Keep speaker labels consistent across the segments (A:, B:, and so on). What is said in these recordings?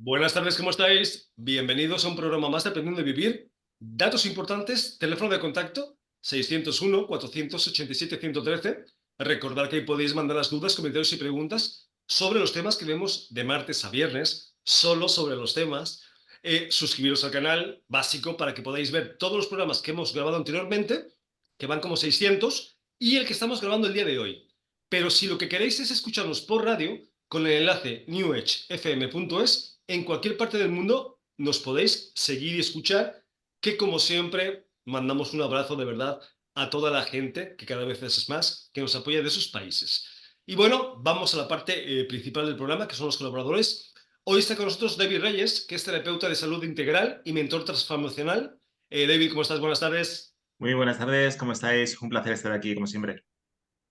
A: Buenas tardes, ¿cómo estáis? Bienvenidos a un programa más de Aprendiendo a Vivir. Datos importantes, teléfono de contacto 601-487-113. Recordad que ahí podéis mandar las dudas, comentarios y preguntas sobre los temas que vemos de martes a viernes, solo sobre los temas. Suscribiros al canal básico para que podáis ver todos los programas que hemos grabado anteriormente, que van como 600, y el que estamos grabando el día de hoy. Pero si lo que queréis es escucharnos por radio, con el enlace newedgefm.es, en cualquier parte del mundo nos podéis seguir y escuchar, que como siempre mandamos un abrazo de verdad a toda la gente, que cada vez es más, que nos apoya de sus países. Y bueno, vamos a la parte principal del programa, que son los colaboradores. Hoy está con nosotros David Reyes, que es terapeuta de salud integral y mentor transformacional. David, ¿cómo estás? Buenas tardes.
B: Muy buenas tardes, ¿cómo estáis? Un placer estar aquí, como siempre.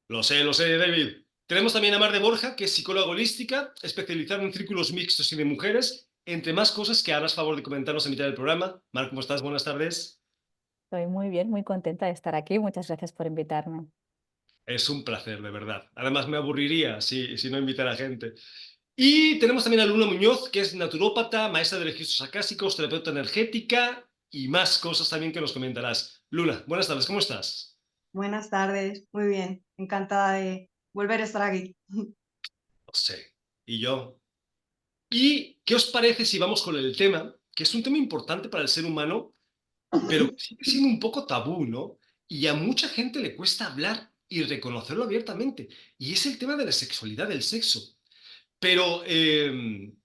A: Lo sé, David. Tenemos también a Mar de Borja, que es psicóloga holística, especializada en círculos mixtos y de mujeres, entre más cosas que harás favor de comentarnos a mitad del programa. Mar, ¿cómo estás? Buenas tardes.
C: Estoy muy bien, muy contenta de estar aquí. Muchas gracias por invitarme.
A: Es un placer, de verdad. Además, me aburriría si no invitara gente. Y tenemos también a Luna Muñoz, que es naturópata, maestra de registros acásicos, terapeuta energética y más cosas también que nos comentarás. Luna, buenas tardes, ¿cómo estás?
D: Buenas tardes, muy bien, encantada de volver a estar aquí.
A: No sé. ¿Y yo? ¿Y qué os parece si vamos con el tema, que es un tema importante para el ser humano, pero que sigue siendo un poco tabú, ¿no? Y a mucha gente le cuesta hablar y reconocerlo abiertamente. Y es el tema de la sexualidad, del sexo. Pero,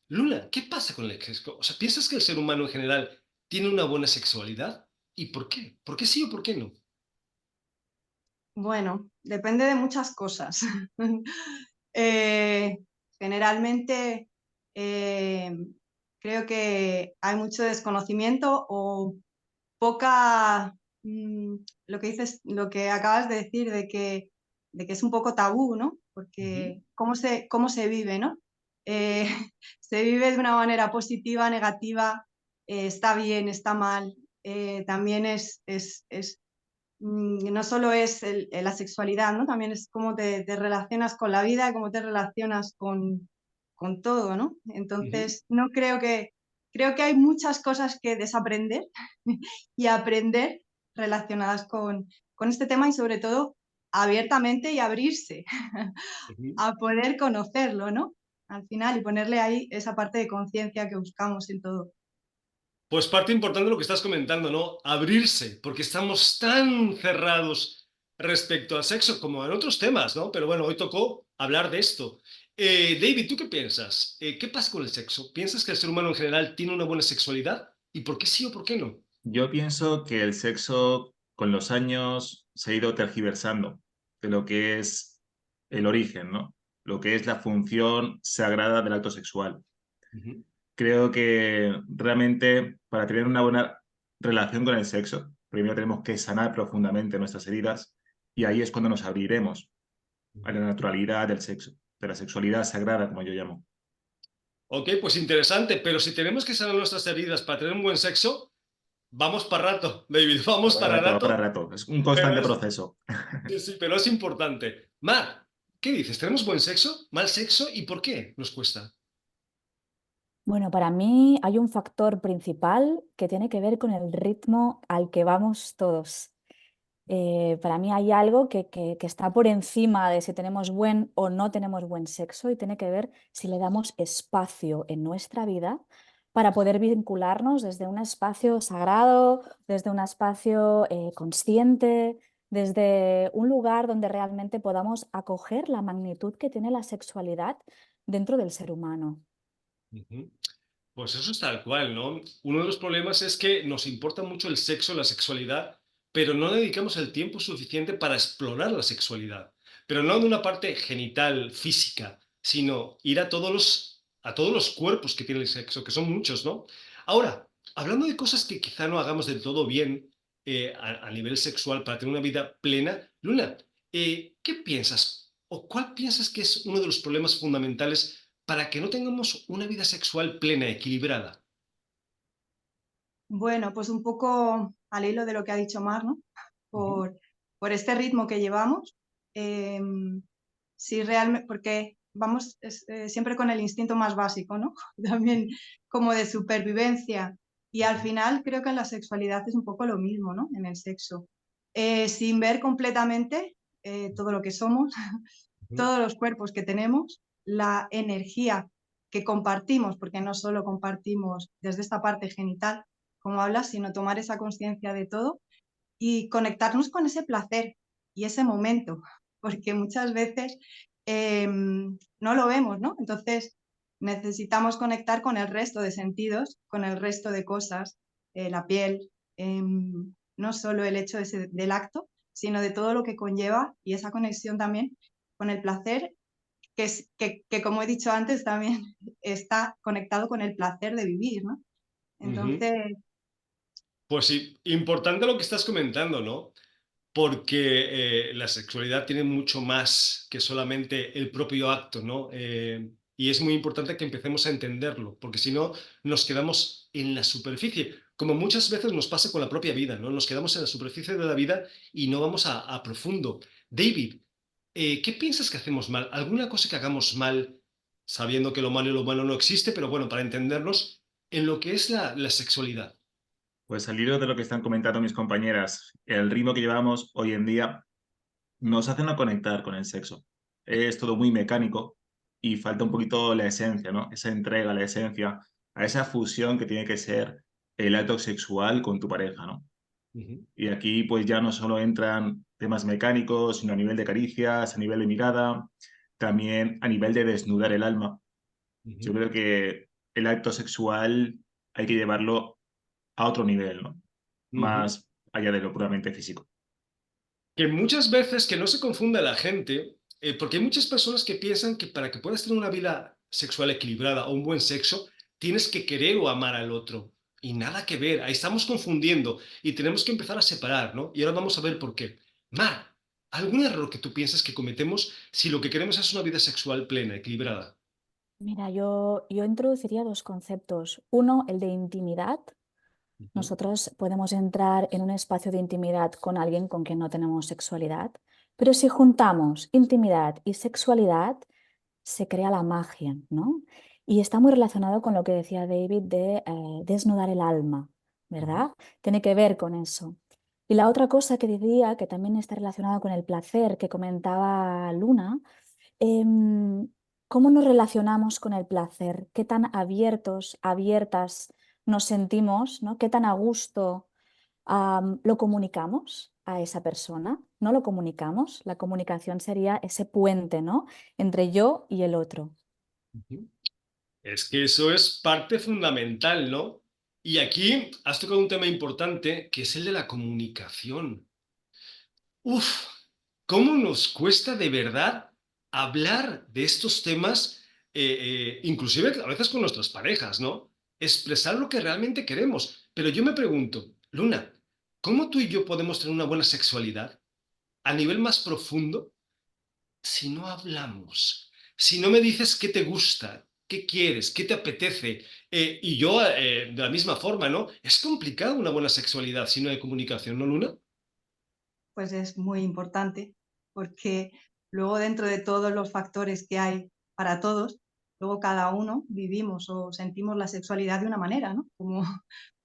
A: Luna, ¿qué pasa con el sexo? O sea, ¿piensas que el ser humano en general tiene una buena sexualidad? ¿Y por qué? ¿Por qué sí o por qué no?
D: Bueno, depende de muchas cosas. Eh, generalmente eh, creo que hay mucho desconocimiento o poca, lo que dices, lo que acabas de decir de que es un poco tabú, ¿no?
A: Ujú,
D: Porque cómo se vive, ¿no? Eh, se vive de una manera positiva, negativa, está bien, está mal. También no solo es la sexualidad, ¿no? También es cómo te relacionas con la vida, cómo te relacionas con todo, ¿no?
A: ujú.
D: Entonces, no creo que hay muchas cosas que desaprender y aprender relacionadas con este tema y sobre todo abiertamente y abrirse
A: Ujú.
D: a poder conocerlo, ¿no? Al final y ponerle ahí esa parte de conciencia que buscamos en todo.
A: Pues parte importante de lo que estás comentando, ¿no? Abrirse, porque estamos tan cerrados respecto al sexo como en otros temas, ¿no? Pero bueno, hoy tocó hablar de esto. David, ¿tú qué piensas? ¿Qué pasa con el sexo? ¿Piensas que el ser humano en general tiene una buena sexualidad? ¿Y por qué sí o por qué no?
B: Yo pienso que el sexo con los años se ha ido tergiversando de lo que es el origen, ¿no? Lo que es la función sagrada del acto sexual.
A: Ujú,
B: Creo que realmente para tener una buena relación con el sexo, primero tenemos que sanar profundamente nuestras heridas y ahí es cuando nos abriremos a la
A: ujú.
B: naturalidad del sexo, de la sexualidad sagrada, como yo llamo.
A: Ok, pues interesante, pero si tenemos que sanar nuestras heridas para tener un buen sexo, vamos para rato, David,
B: Va
A: vamos
B: para
A: para
B: rato, va para
A: rato,
B: rato. Es un
A: pero
B: constante
A: es,
B: proceso.
A: sí, sí, pero es importante. Mar, ¿qué dices? ¿Tenemos buen sexo? ¿Mal sexo? ¿Y por qué nos cuesta?
C: Bueno, para mí hay un factor principal que tiene que ver con el ritmo al que vamos todos. Para mí hay algo que está por encima de si tenemos buen o no tenemos buen sexo y tiene que ver si le damos espacio en nuestra vida para poder vincularnos desde un espacio sagrado, desde un espacio consciente, desde un lugar donde realmente podamos acoger la magnitud que tiene la sexualidad dentro del ser humano.
A: Ujú. Pues eso es tal cual, ¿no? Uno de los problemas es que nos importa mucho el sexo, la sexualidad, pero no dedicamos el tiempo suficiente para explorar la sexualidad. Pero no de una parte genital, física, sino ir a todos los cuerpos que tiene el sexo, que son muchos, ¿no? Ahora, hablando de cosas que quizá no hagamos del todo bien a nivel sexual para tener una vida plena, Luna, ¿qué piensas? ¿O cuál piensas que es uno de los problemas fundamentales para que no tengamos una vida sexual plena, equilibrada?
D: Bueno, pues un poco al hilo de lo que ha dicho Mar, ¿no?
A: Ujú,
D: Por, por este ritmo que llevamos, si realmente, porque vamos siempre con el instinto más básico, ¿no? También como de supervivencia. Y al final creo que en la sexualidad es un poco lo mismo, ¿no? En el sexo. Sin ver completamente todo lo que somos, todos los cuerpos que tenemos, la energía que compartimos, porque no solo compartimos desde esta parte genital, como hablas, sino tomar esa conciencia de todo y conectarnos con ese placer y ese momento, porque muchas veces no lo vemos, ¿no? Entonces necesitamos conectar con el resto de sentidos, con el resto de cosas, la piel, no solo el hecho del acto, sino de todo lo que conlleva y esa conexión también con el placer, que como he dicho antes también está conectado con el placer de vivir, ¿no?
A: Ujú.
D: Entonces,
A: Pues sí, importante lo que estás comentando, ¿no? Porque la sexualidad tiene mucho más que solamente el propio acto, ¿no? Y es muy importante que empecemos a entenderlo, porque si no, nos quedamos en la superficie, como muchas veces nos pasa con la propia vida, ¿no? Nos quedamos en la superficie de la vida y no vamos a profundo. David, ¿qué piensas que hacemos mal? ¿Alguna cosa que hagamos mal, sabiendo que lo malo y lo bueno no existe, pero bueno, para entendernos, en lo que es la sexualidad?
B: Pues al hilo de lo que están comentando mis compañeras, el ritmo que llevamos hoy en día nos hace no conectar con el sexo. Es todo muy mecánico y falta un poquito la esencia, ¿no? Esa entrega, la esencia, a esa fusión que tiene que ser el acto sexual con tu pareja, ¿no?
A: Ujú,
B: Y aquí pues ya no solo entran temas mecánicos, sino a nivel de caricias, a nivel de mirada, también a nivel de desnudar el alma. Yo
A: ujú,
B: creo que el acto sexual hay que llevarlo a otro nivel, ¿no?
A: ujú.
B: Más allá de lo puramente físico.
A: Que muchas veces que no se confunda la gente, porque hay muchas personas que piensan que para que puedas tener una vida sexual equilibrada o un buen sexo, tienes que querer o amar al otro. Y nada que ver, ahí estamos confundiendo y tenemos que empezar a separar, ¿no? Y ahora vamos a ver por qué. Mar, ¿algún error que tú piensas que cometemos si lo que queremos es una vida sexual plena, equilibrada?
C: Mira, yo introduciría dos conceptos. Uno, el de intimidad.
A: Ujú,
C: Nosotros podemos entrar en un espacio de intimidad con alguien con quien no tenemos sexualidad, pero si juntamos intimidad y sexualidad, se crea la magia, ¿no? Y está muy relacionado con lo que decía David de desnudar el alma,
A: ujú,
C: ¿verdad? Tiene que ver con eso. Y la otra cosa que diría, que también está relacionado con el placer que comentaba Luna, em, ¿cómo nos relacionamos con el placer? ¿Qué tan abiertos, abiertas nos sentimos, ¿no? ¿Qué tan a gusto lo comunicamos a esa persona? ¿No lo comunicamos? La comunicación sería ese puente, ¿no? Entre yo y el otro.
A: ujú. Es que eso es parte fundamental, ¿no? Y aquí has tocado un tema importante, que es el de la comunicación. Uf, ¿cómo nos cuesta de verdad hablar de estos temas, inclusive a veces con nuestras parejas, ¿no? Expresar lo que realmente queremos. Pero yo me pregunto, Luna, ¿cómo tú y yo podemos tener una buena sexualidad a nivel más profundo si no hablamos? Si no me dices qué te gusta, qué quieres, qué te apetece, y yo de la misma forma, ¿no? Es complicado una buena sexualidad si no hay comunicación, ¿no, Luna?
D: pues es muy importante, porque luego dentro de todos los factores que hay para todos, luego cada uno vivimos o sentimos la sexualidad de una manera, ¿no? Como,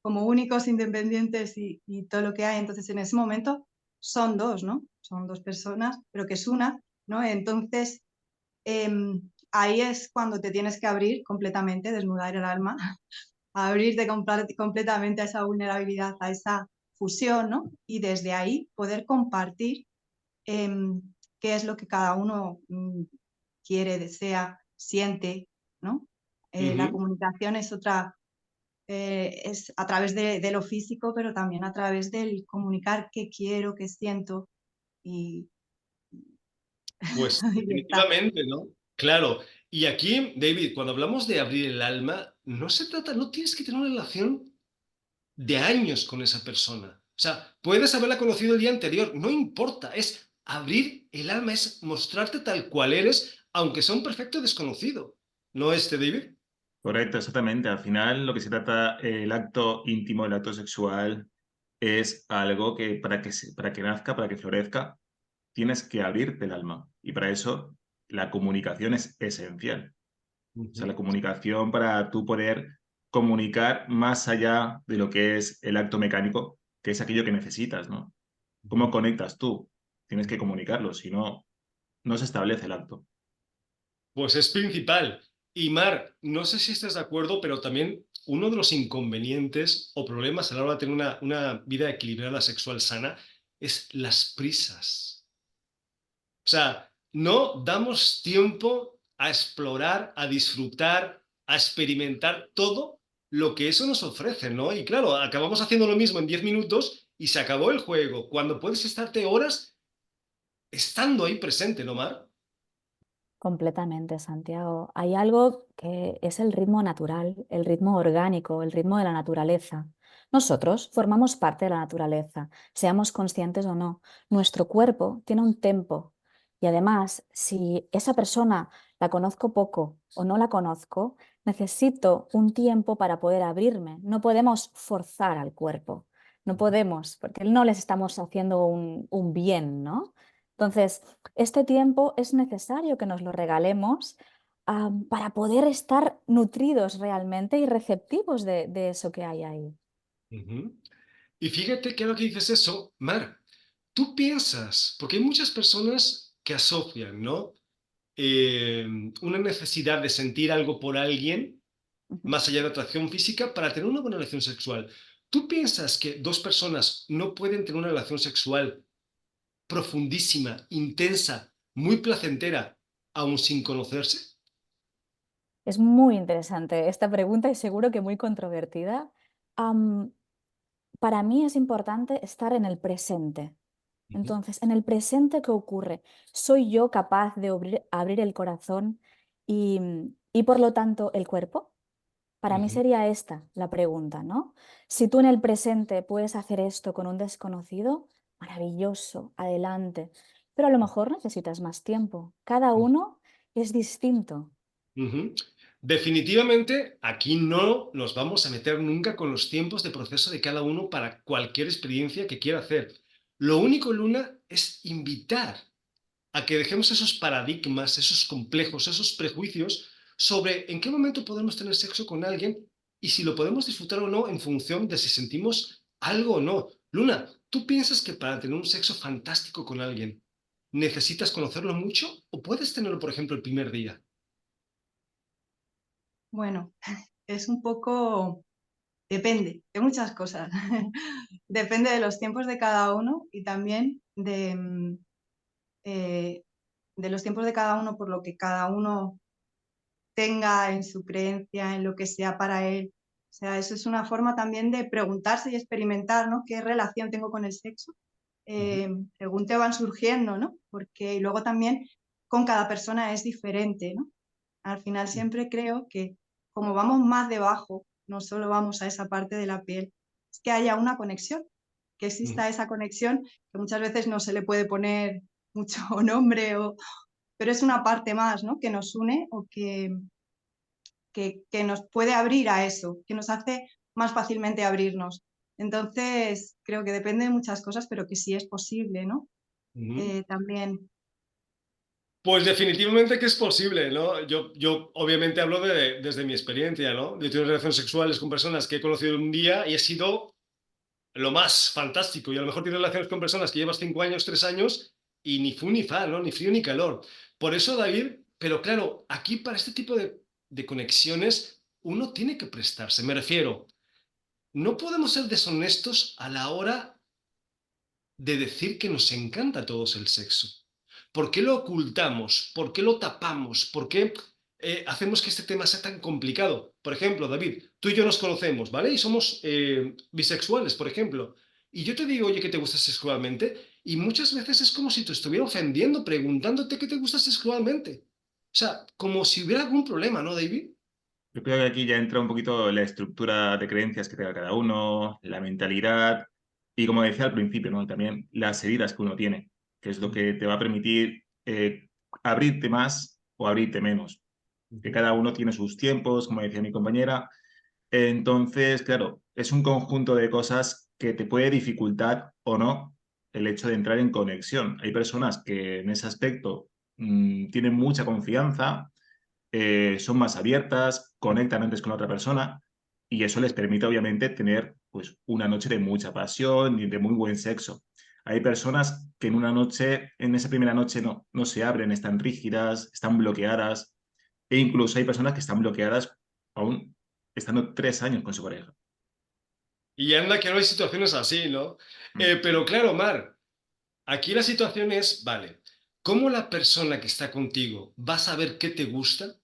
D: como únicos, independientes y todo lo que hay. Entonces, en ese momento son dos, ¿no? Son dos personas, pero que es una, ¿no? Entonces, ahí es cuando te tienes que abrir completamente, desnudar el alma, abrirte completamente a esa vulnerabilidad, a esa fusión, ¿no? Y desde ahí poder compartir qué es lo que cada uno quiere, desea, siente, ¿no? La
A: Ujú.
D: comunicación es otra, es a través de lo físico, pero también a través del comunicar qué quiero, qué siento y,
A: Pues
D: y está.
A: definitivamente, ¿no? Claro. Y aquí, David, cuando hablamos de abrir el alma, no se trata, no tienes que tener una relación de años con esa persona. O sea, puedes haberla conocido el día anterior, no importa, es abrir el alma, es mostrarte tal cual eres, aunque sea un perfecto desconocido. ¿No, David?
B: Correcto, exactamente. Al final lo que se trata, el acto íntimo, el acto sexual, es algo que para que nazca, para que florezca, tienes que abrirte el alma. Y para eso la comunicación es esencial. O sea, la
A: Ujú.
B: comunicación para tú poder comunicar más allá de lo que es el acto mecánico, que es aquello que necesitas, ¿no? ¿Cómo conectas tú? Tienes que comunicarlo, si no, no se establece el acto.
A: Pues es principal. Y Mar, no sé si estás de acuerdo, pero también uno de los inconvenientes o problemas a la hora de tener una vida equilibrada sexual sana es las prisas. O sea, no damos tiempo a explorar, a disfrutar, a experimentar todo lo que eso nos ofrece, ¿no? Y claro, acabamos haciendo lo mismo en 10 minutos y se acabó el juego, cuando puedes estarte horas estando ahí presente, ¿no, Mar?
C: Completamente, Santiago. Hay algo que es el ritmo natural, el ritmo orgánico, el ritmo de la naturaleza. Nosotros formamos parte de la naturaleza, seamos conscientes o no. Nuestro cuerpo tiene un tempo y además, si esa persona la conozco poco o no la conozco, necesito un tiempo para poder abrirme. No podemos forzar al cuerpo, no podemos, porque no les estamos haciendo un bien, ¿no? Entonces, este tiempo es necesario que nos lo regalemos para poder estar nutridos realmente y receptivos de eso que hay ahí.
A: Ujú. Y fíjate que ahora que dices eso, Mar, tú piensas, porque hay muchas personas que asocian, ¿no? Eh, una necesidad de sentir algo por alguien,
C: Ujú.
A: más allá de atracción física, para tener una buena relación sexual. ¿Tú piensas que dos personas no pueden tener una relación sexual profundísima, intensa, muy placentera, aún sin conocerse?
C: Es muy interesante esta pregunta y seguro que muy controvertida. Am, para mí es importante estar en el presente.
A: Ujú,
C: Entonces, en el presente, ¿qué ocurre? ¿Soy yo capaz de abrir el corazón y por lo tanto el cuerpo? Para mí
A: ujú,
C: sería esta la pregunta, ¿no? Si tú en el presente puedes hacer esto con un desconocido, maravilloso, adelante. Pero a lo mejor necesitas más tiempo. Cada uno es distinto.
A: ujú. Definitivamente, aquí no nos vamos a meter nunca con los tiempos de proceso de cada uno para cualquier experiencia que quiera hacer. Lo único, Luna, es invitar a que dejemos esos paradigmas, esos complejos, esos prejuicios sobre en qué momento podemos tener sexo con alguien y si lo podemos disfrutar o no en función de si sentimos algo o no. Luna, ¿tú piensas que para tener un sexo fantástico con alguien necesitas conocerlo mucho o puedes tenerlo, por ejemplo, el primer día?
D: Bueno, es un poco, depende de muchas cosas. Depende de los tiempos de cada uno y también eh, de los tiempos de cada uno por lo que cada uno tenga en su creencia, en lo que sea para él. O sea, eso es una forma también de preguntarse y experimentar, ¿no? ¿Qué relación tengo con el sexo?
A: Ujú,
D: Según te van surgiendo, ¿no? Porque luego también con cada persona es diferente, ¿no? Al final siempre creo que como vamos más debajo, no solo vamos a esa parte de la piel, es que haya una conexión, que
A: ujú,
D: exista esa conexión, que muchas veces no se le puede poner mucho nombre, pero es una parte más, ¿no? Que nos une o que nos puede abrir a eso, que nos hace más fácilmente abrirnos. Entonces, creo que depende de muchas cosas, pero que sí es posible, ¿no?
A: ujú.
D: También.
A: Pues definitivamente que es posible, ¿no? Yo obviamente hablo desde mi experiencia, ¿no? Yo tengo relaciones sexuales con personas que he conocido un día y he sido lo más fantástico. Y a lo mejor tienes relaciones con personas que llevas 5 años, 3 años y ni fu ni fa, ¿no? Ni frío ni calor. Por eso, David, pero claro, aquí para este tipo de conexiones uno tiene que prestarse. Me refiero, no podemos ser deshonestos a la hora de decir que nos encanta a todos el sexo. ¿Por qué lo ocultamos? ¿Por qué lo tapamos? ¿Por qué hacemos que este tema sea tan complicado? Por ejemplo, David, tú y yo nos conocemos, ¿vale? Y somos bisexuales, por ejemplo. Y yo te digo, oye, ¿qué te gusta sexualmente? Y muchas veces es como si te estuviera ofendiendo, preguntándote qué te gusta sexualmente. O sea, como si hubiera algún problema, ¿no, David?
B: Yo creo que aquí ya entra un poquito la estructura de creencias que tenga cada uno, la mentalidad y, como decía al principio, ¿no? También las heridas que uno tiene, que es lo que te va a permitir abrirte más o abrirte menos. Que
A: Ujú,
B: cada uno tiene sus tiempos, como decía mi compañera. Entonces, claro, es un conjunto de cosas que te puede dificultar o no el hecho de entrar en conexión. Hay personas que en ese aspecto tienen mucha confianza, son más abiertas, conectan antes con la otra persona y eso les permite obviamente tener pues una noche de mucha pasión y de muy buen sexo. Hay personas que en una noche, en esa primera noche no se abren, están rígidas, están bloqueadas e incluso hay personas que están bloqueadas aún estando 3 años con su pareja.
A: Y anda que no hay situaciones así, ¿no?
B: Mm.
A: Pero claro, Mar, aquí la situación es, vale, ¿cómo la persona que está contigo va a saber qué te gusta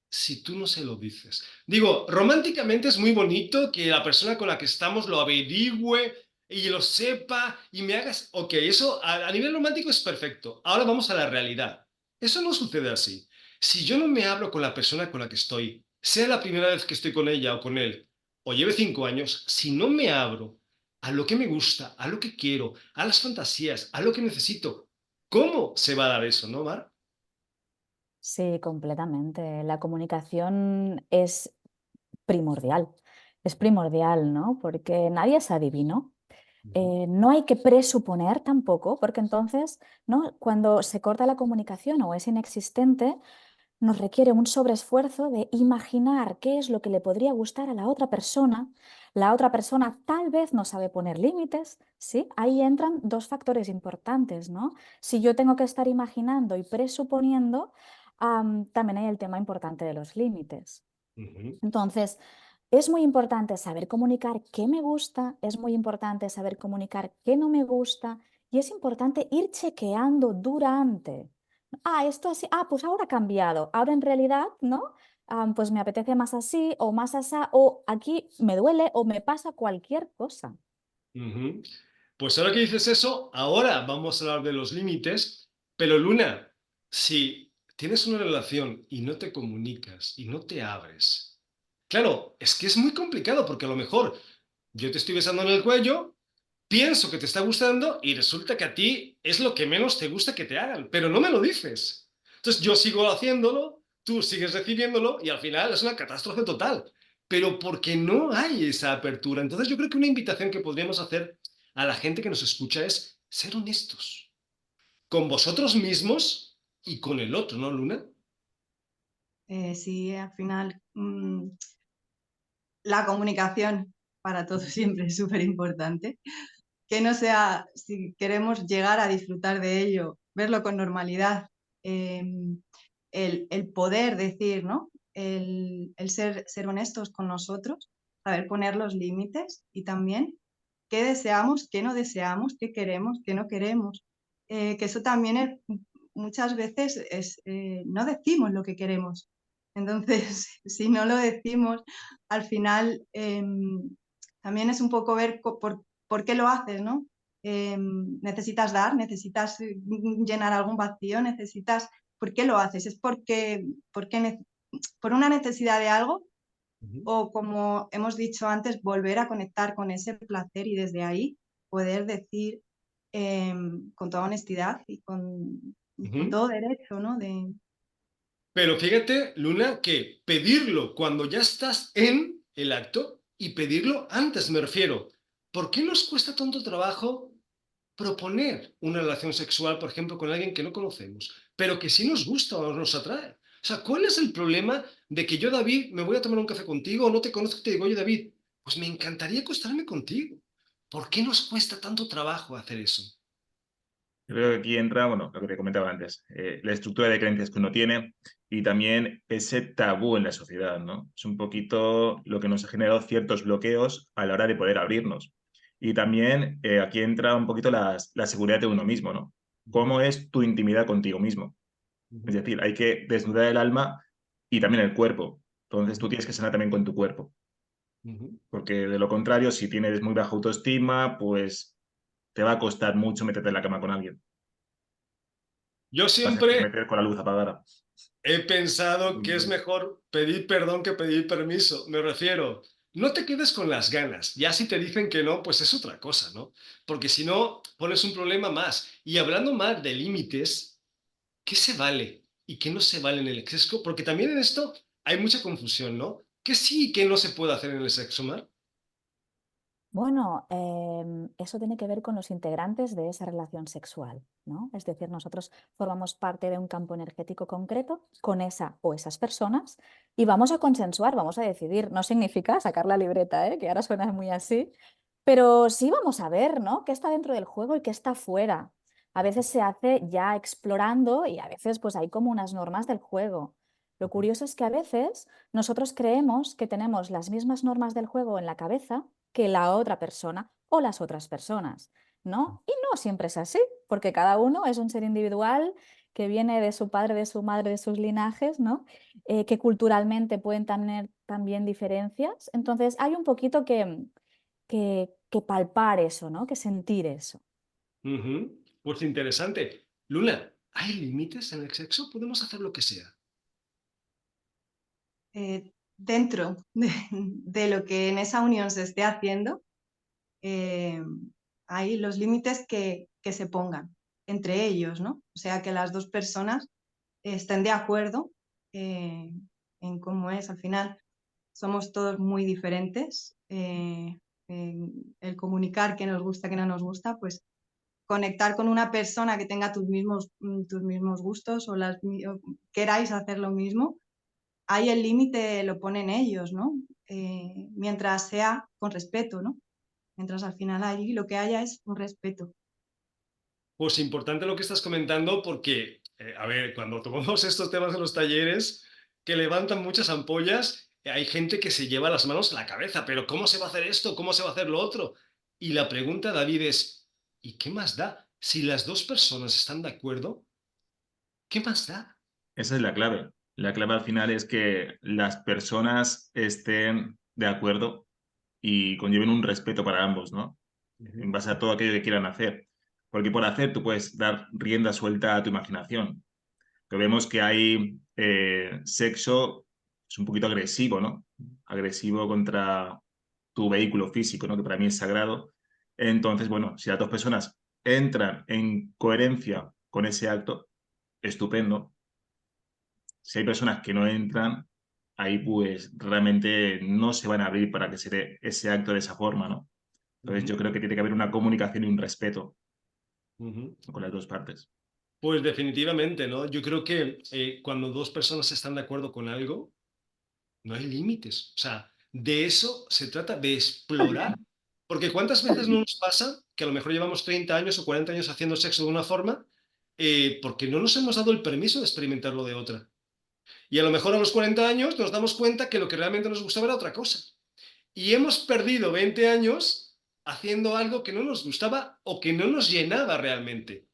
A: si tú no se lo dices? Digo, románticamente es muy bonito que la persona con la que estamos lo averigüe y lo sepa y me hagas... Ok, eso a nivel romántico es perfecto. Ahora vamos a la realidad. Eso no sucede así. Si yo no me hablo con la persona con la que estoy, sea la primera vez que estoy con ella o con él, o lleve 5 años, si no me abro a lo que me gusta, a lo que quiero, a las fantasías, a lo que necesito, ¿cómo se va a dar eso, no, Mar?
C: Sí, completamente. La comunicación es primordial, ¿no? Porque nadie es adivino. No hay que presuponer tampoco, porque entonces, ¿no? Cuando se corta la comunicación o es inexistente, nos requiere un sobreesfuerzo de imaginar qué es lo que le podría gustar a la otra persona. La otra persona tal vez no sabe poner límites, ¿sí? Ahí entran dos factores importantes, ¿no? Si yo tengo que estar imaginando y presuponiendo, también hay el tema importante de los límites.
A: Ujú.
C: Entonces, es muy importante saber comunicar qué me gusta, es muy importante saber comunicar qué no me gusta y es importante ir chequeando durante. Esto así, pues ahora ha cambiado, ahora en realidad, ¿no? Pues me apetece más así o más asá o aquí me duele o me pasa cualquier cosa.
A: Ujú. Pues ahora que dices eso, ahora vamos a hablar de los límites, pero Luna, si tienes una relación y no te comunicas y no te abres, claro, es que es muy complicado porque a lo mejor yo te estoy besando en el cuello, pienso que te está gustando y resulta que a ti es lo que menos te gusta que te hagan, pero no me lo dices. Entonces yo sigo haciéndolo, tú sigues recibiéndolo y al final es una catástrofe total. Pero porque no hay esa apertura. Entonces yo creo que una invitación que podríamos hacer a la gente que nos escucha es ser honestos con vosotros mismos y con el otro, ¿no, Luna?
D: Sí, al final la comunicación para todos siempre es súper importante. Que no sea, si queremos llegar a disfrutar de ello, verlo con normalidad, eh, el poder decir, ¿no? El ser honestos con nosotros, saber poner los límites y también qué deseamos, qué no deseamos, qué queremos, qué no queremos. Que eso también es, muchas veces no decimos lo que queremos. Entonces, si no lo decimos, al final también es un poco ver por qué lo haces, ¿no? Necesitas dar, necesitas llenar algún vacío, necesitas... ¿Por qué lo haces? ¿Es por una necesidad de algo
A: Ujú.
D: o, como hemos dicho antes, volver a conectar con ese placer y desde ahí poder decir con toda honestidad y con
A: Ujú.
D: todo derecho, ¿no?
A: Pero fíjate, Luna, que pedirlo cuando ya estás en el acto y pedirlo antes, me refiero. ¿Por qué nos cuesta tanto trabajo proponer una relación sexual, por ejemplo, con alguien que no conocemos, pero que sí nos gusta o nos atrae? O sea, ¿cuál es el problema de que yo, David, me voy a tomar un café contigo o no te conozco y te digo, oye, David, pues me encantaría acostarme contigo? ¿Por qué nos cuesta tanto trabajo hacer eso?
B: Yo creo que aquí entra, bueno, lo que te comentaba antes, la estructura de creencias que uno tiene y también ese tabú en la sociedad, ¿no? Es un poquito lo que nos ha generado ciertos bloqueos a la hora de poder abrirnos. Y también aquí entra un poquito la seguridad de uno mismo, ¿no? ¿Cómo es tu intimidad contigo mismo? Es decir, hay que desnudar el alma y también el cuerpo. Entonces tú tienes que sanar también con tu cuerpo, porque de lo contrario, si tienes muy baja autoestima, pues te va a costar mucho meterte en la cama con alguien.
A: Yo
B: Vas a
A: siempre
B: meter con la luz apagada.
A: he pensado que es
B: Mm.
A: mejor pedir perdón que pedir permiso. Me refiero, no te quedes con las ganas. Ya si te dicen que no, pues es otra cosa, ¿no? Porque si no, pones un problema más. Y hablando más de límites, ¿qué se vale y qué no se vale en el sexo? Porque también en esto hay mucha confusión, ¿no? ¿Qué sí y qué no se puede hacer en el sexo, Mar?
C: Bueno, eso tiene que ver con los integrantes de esa relación sexual, ¿no? Es decir, nosotros formamos parte de un campo energético concreto con esa o esas personas y vamos a consensuar, vamos a decidir. No significa sacar la libreta, ¿eh? Que ahora suena muy así, pero sí vamos a ver, ¿no? Qué está dentro del juego y qué está fuera. A veces se hace ya explorando y a veces pues hay como unas normas del juego. Lo curioso es que a veces nosotros creemos que tenemos las mismas normas del juego en la cabeza que la otra persona o las otras personas, ¿no? Y no siempre es así, porque cada uno es un ser individual que viene de su padre, de su madre, de sus linajes, ¿no? Que culturalmente pueden tener también diferencias. Entonces hay un poquito que palpar eso, ¿no? Que sentir eso.
A: Ujú. Pues interesante. Luna, ¿hay límites en el sexo? ¿Podemos hacer lo que sea?
D: Dentro de lo que en esa unión se esté haciendo, eh, hay los límites que se pongan entre ellos, ¿no? O sea, que las dos personas estén de acuerdo eh, en cómo es. Al final, somos todos muy diferentes. El comunicar qué nos gusta, qué no nos gusta, pues conectar con una persona que tenga tus mismos gustos o queráis hacer lo mismo, ahí el límite lo ponen ellos, ¿no? Mientras sea con respeto, ¿no? Mientras al final ahí lo que haya es un respeto.
A: Pues importante lo que estás comentando porque, a ver, cuando tomamos estos temas en los talleres que levantan muchas ampollas, hay gente que se lleva las manos a la cabeza, pero ¿cómo se va a hacer esto? ¿Cómo se va a hacer lo otro? Y la pregunta, David, es, ¿y qué más da? Si las dos personas están de acuerdo, ¿qué más da?
B: Esa es la clave. La clave al final es que las personas estén de acuerdo y conlleven un respeto para ambos, ¿no? En
A: Ujú,
B: base a todo aquello que quieran hacer. Porque por hacer tú puedes dar rienda suelta a tu imaginación. Pero vemos que hay sexo es un poquito agresivo, ¿no? Agresivo contra tu vehículo físico, ¿no? Que para mí es sagrado. Entonces, bueno, si las dos personas entran en coherencia con ese acto, estupendo. Si hay personas que no entran, ahí pues realmente no se van a abrir para que se dé ese acto de esa forma, ¿no? Entonces
A: ujú,
B: yo creo que tiene que haber una comunicación y un respeto
A: ujú.
B: con las dos partes.
A: Pues definitivamente, ¿no? Yo creo que cuando dos personas están de acuerdo con algo, no hay límites. O sea, de eso se trata, de explorar. Porque ¿cuántas veces no nos pasa que a lo mejor llevamos 30 años o 40 años haciendo sexo de una forma porque no nos hemos dado el permiso de experimentarlo de otra? Y a lo mejor a los 40 años nos damos cuenta que lo que realmente nos gustaba era otra cosa. Y hemos perdido 20 años haciendo algo que no nos gustaba o que no nos llenaba realmente.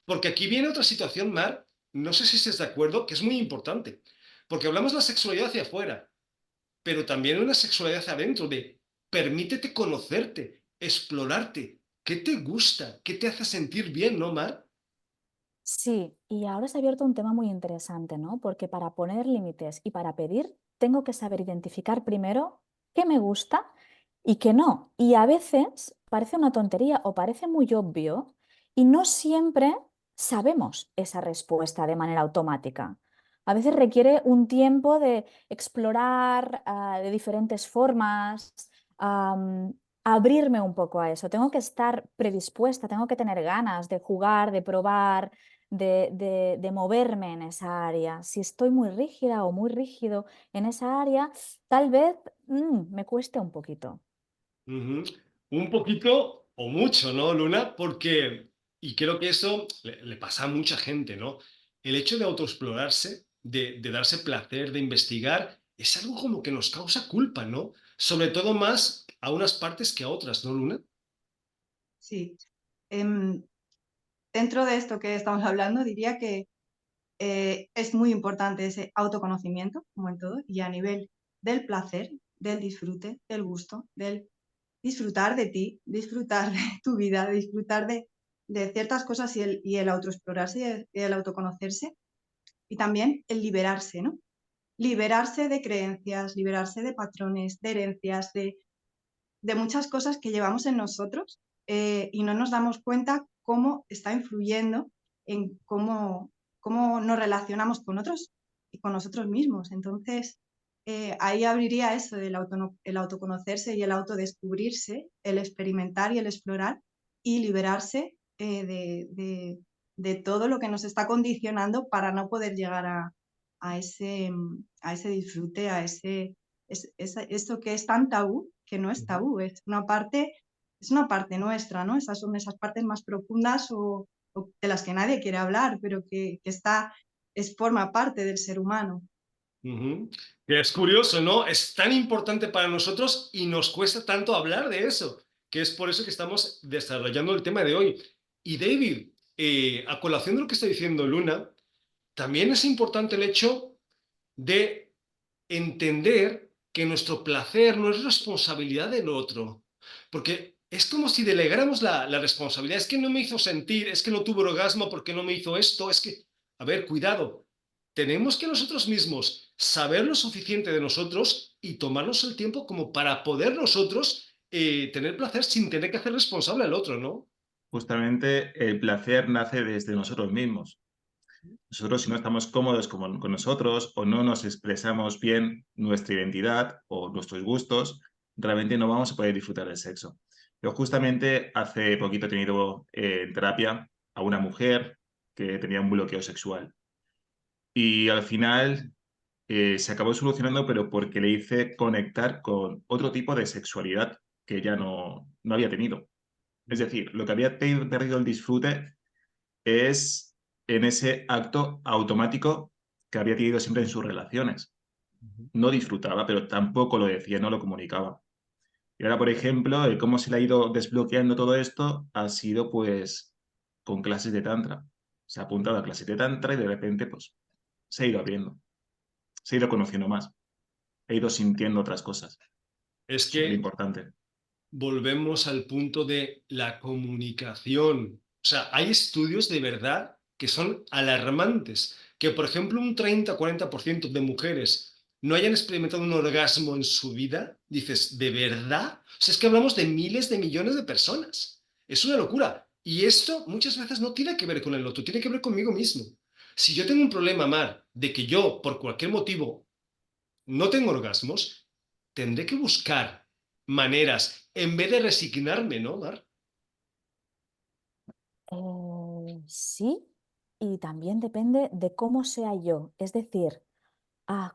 A: Porque aquí viene otra situación, Mar, no sé si estés de acuerdo, que es muy importante. Porque hablamos de la sexualidad hacia afuera, pero también una sexualidad hacia adentro, de permítete conocerte, explorarte. ¿Qué te gusta? ¿Qué te hace sentir bien, no, Mar?
C: Sí, y ahora se ha abierto un tema muy interesante, ¿no? Porque para poner límites y para pedir, tengo que saber identificar primero qué me gusta y qué no. Y a veces parece una tontería o parece muy obvio y no siempre sabemos esa respuesta de manera automática. A veces requiere un tiempo de explorar de diferentes formas, am, abrirme un poco a eso. Tengo que estar predispuesta, tengo que tener ganas de jugar, de probar de moverme en esa área. Si estoy muy rígida o muy rígido en esa área, tal vez me cueste un poquito.
A: Ujú. Un poquito o mucho, ¿no, Luna? Porque, y creo que eso le pasa a mucha gente, ¿no? El hecho de autoexplorarse, de darse placer, de investigar, es algo como que nos causa culpa, ¿no? Sobre todo más a unas partes que a otras, ¿no, Luna?
D: Sí. Em, Dentro de esto que estamos hablando, diría que es muy importante ese autoconocimiento, como en todo, y a nivel del placer, del disfrute, del gusto, del disfrutar de ti, disfrutar de tu vida, disfrutar de ciertas cosas y el autoexplorarse y el autoconocerse, y también el liberarse, ¿no? Liberarse de creencias, liberarse de patrones, de herencias, de muchas cosas que llevamos en nosotros y no nos damos cuenta cómo está influyendo en cómo nos relacionamos con otros y con nosotros mismos. Entonces, ahí abriría eso del el autoconocerse y el autodescubrirse, el experimentar y el explorar y liberarse de todo lo que nos está condicionando para no poder llegar a ese disfrute, a eso que es tan tabú, que no es tabú, es una parte nuestra, ¿no? Esas son esas partes más profundas o de las que nadie quiere hablar, pero que forma parte del ser humano.
A: Ujú. Que es curioso, ¿no? Es tan importante para nosotros y nos cuesta tanto hablar de eso, que es por eso que estamos desarrollando el tema de hoy. Y David, a colación de lo que está diciendo Luna, también es importante el hecho de entender que nuestro placer no es responsabilidad del otro, porque es como si delegáramos la responsabilidad. Es que no me hizo sentir, es que no tuvo orgasmo porque no me hizo esto, es que, a ver, cuidado, tenemos que nosotros mismos saber lo suficiente de nosotros y tomarnos el tiempo como para poder nosotros tener placer sin tener que hacer responsable al otro, ¿no?
B: Justamente el placer nace desde nosotros mismos. Nosotros, si no estamos cómodos con nosotros o no nos expresamos bien nuestra identidad o nuestros gustos, realmente no vamos a poder disfrutar del sexo. Yo justamente hace poquito he tenido en terapia a una mujer que tenía un bloqueo sexual y al final se acabó solucionando, pero porque le hice conectar con otro tipo de sexualidad que ya no había tenido. Es decir, lo que había perdido el disfrute es en ese acto automático que había tenido siempre en sus relaciones. No disfrutaba, pero tampoco lo decía, no lo comunicaba. Y ahora, por ejemplo, cómo se le ha ido desbloqueando todo esto ha sido pues con clases de tantra. Se ha apuntado a clases de tantra y de repente pues se ha ido abriendo, se ha ido conociendo más, ha ido sintiendo otras cosas.
A: Es
B: Súper
A: que
B: importante.
A: volvemos al punto de la comunicación. O sea, hay estudios de verdad que son alarmantes, que por ejemplo un 30-40% de mujeres no hayan experimentado un orgasmo en su vida. Dices, ¿de verdad? O sea, es que hablamos de miles de millones de personas. Es una locura. Y esto muchas veces no tiene que ver con el otro, tiene que ver conmigo mismo. Si yo tengo un problema, Mar, de que yo, por cualquier motivo, no tengo orgasmos, tendré que buscar maneras en vez de resignarme, ¿no, Mar?
C: Sí, y también depende de cómo sea yo. Es decir,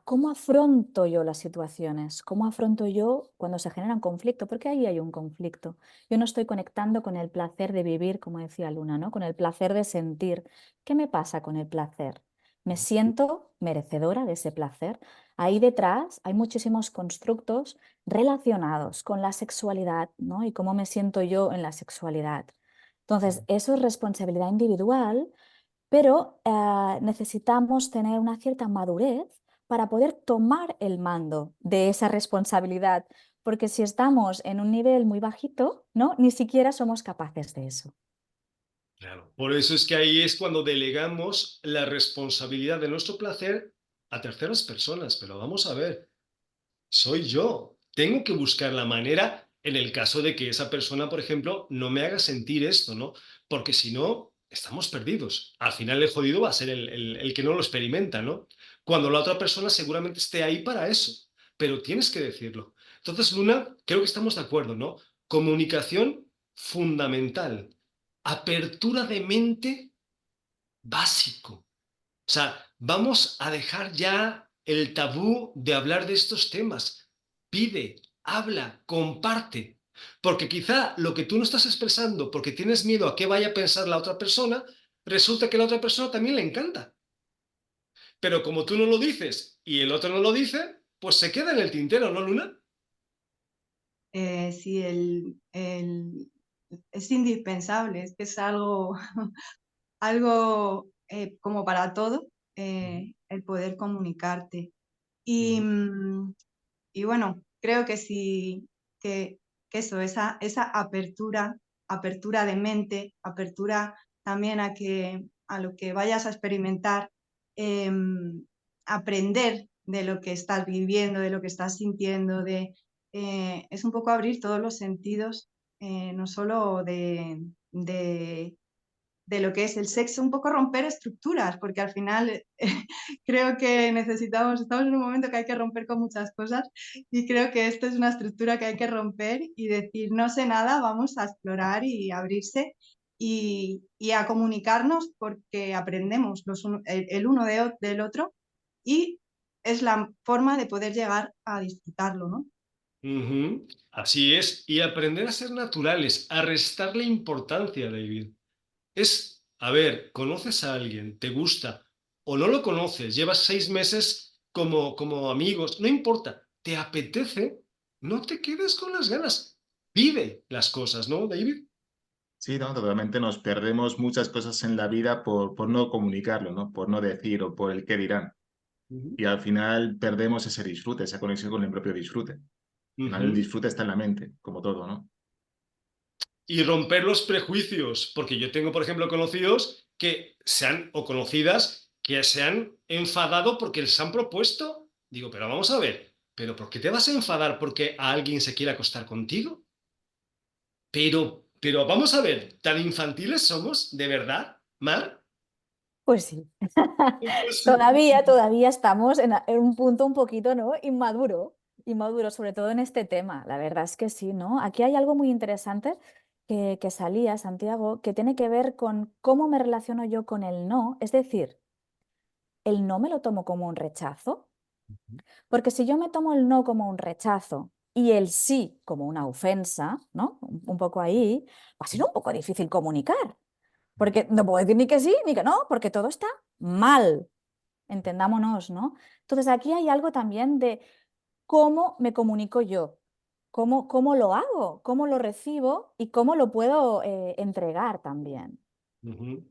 C: cómo afronto yo las situaciones, cómo afronto yo cuando se genera un conflicto, porque ahí hay un conflicto. Yo no estoy conectando con el placer de vivir, como decía Luna, ¿no? Con el placer de sentir. ¿Qué me pasa con el placer? ¿Me siento merecedora de ese placer? Ahí detrás hay muchísimos constructos relacionados con la sexualidad, ¿no? Y cómo me siento yo en la sexualidad. Entonces, eso es responsabilidad individual, pero necesitamos tener una cierta madurez para poder tomar el mando de esa responsabilidad, porque si estamos en un nivel muy bajito, ¿no? Ni siquiera somos capaces de eso.
A: Claro. Por eso es que ahí es cuando delegamos la responsabilidad de nuestro placer a terceras personas. Pero vamos a ver, soy yo. Tengo que buscar la manera en el caso de que esa persona, por ejemplo, no me haga sentir esto, ¿no? Porque si no, estamos perdidos. Al final el jodido va a ser el que no lo experimenta, ¿no? Cuando la otra persona seguramente esté ahí para eso, pero tienes que decirlo. Entonces, Luna, creo que estamos de acuerdo, ¿no? Comunicación fundamental. Apertura de mente básico. O sea, vamos a dejar ya el tabú de hablar de estos temas. Pide, habla, comparte. Porque quizá lo que tú no estás expresando porque tienes miedo a qué vaya a pensar la otra persona, resulta que a la otra persona también le encanta. Pero como tú no lo dices y el otro no lo dice, pues se queda en el tintero, ¿no, Luna?
D: Sí, es indispensable, es que es algo, algo como para todo, el poder comunicarte. Y,
A: Ujú,
D: y bueno, creo que sí, que eso, esa apertura de mente, apertura también a lo que vayas a experimentar, aprender de lo que estás viviendo, de lo que estás sintiendo, es un poco abrir todos los sentidos, no solo de lo que es el sexo, un poco romper estructuras, porque al final creo que estamos en un momento que hay que romper con muchas cosas y creo que esto es una estructura que hay que romper y decir, no sé nada, vamos a explorar y abrirse y a comunicarnos porque aprendemos el uno del otro y es la forma de poder llegar a disfrutarlo, ¿no?
A: Ujú, así es. Y aprender a ser naturales, a restarle importancia, David. Es, a ver, conoces a alguien, te gusta o no lo conoces, llevas 6 meses como amigos, no importa, te apetece, no te quedes con las ganas. Vive las cosas, ¿no, David?
B: Sí, no, totalmente nos perdemos muchas cosas en la vida por no comunicarlo, ¿no? Por no decir o por el qué dirán.
A: Ujú.
B: Y al final perdemos ese disfrute, esa conexión con el propio disfrute. Al final el
A: Ujú.
B: disfrute está en la mente, como todo, ¿no?
A: Y romper los prejuicios, porque yo tengo, por ejemplo, conocidos que se han, o conocidas que se han enfadado porque les han propuesto. Digo, pero vamos a ver, ¿pero por qué te vas a enfadar porque a alguien se quiere acostar contigo? Pero vamos a ver, ¿tan infantiles somos, de verdad, Mar?
C: Pues sí.
A: Pues sí.
C: Todavía estamos en un punto un poquito, ¿no? Inmaduro, sobre todo en este tema. La verdad es que sí, ¿no? Aquí hay algo muy interesante que salía, Santiago, que tiene que ver con cómo me relaciono yo con el no. Es decir, el no me lo tomo como un rechazo, porque si yo me tomo el no como un rechazo y el sí como una ofensa, ¿no? Un poco ahí, va a ser un poco difícil comunicar, porque no puedo decir ni que sí ni que no, porque todo está mal. Entendámonos, ¿no? Entonces aquí hay algo también de cómo me comunico yo, cómo lo hago, cómo lo recibo y cómo lo puedo entregar también.
A: Ujú.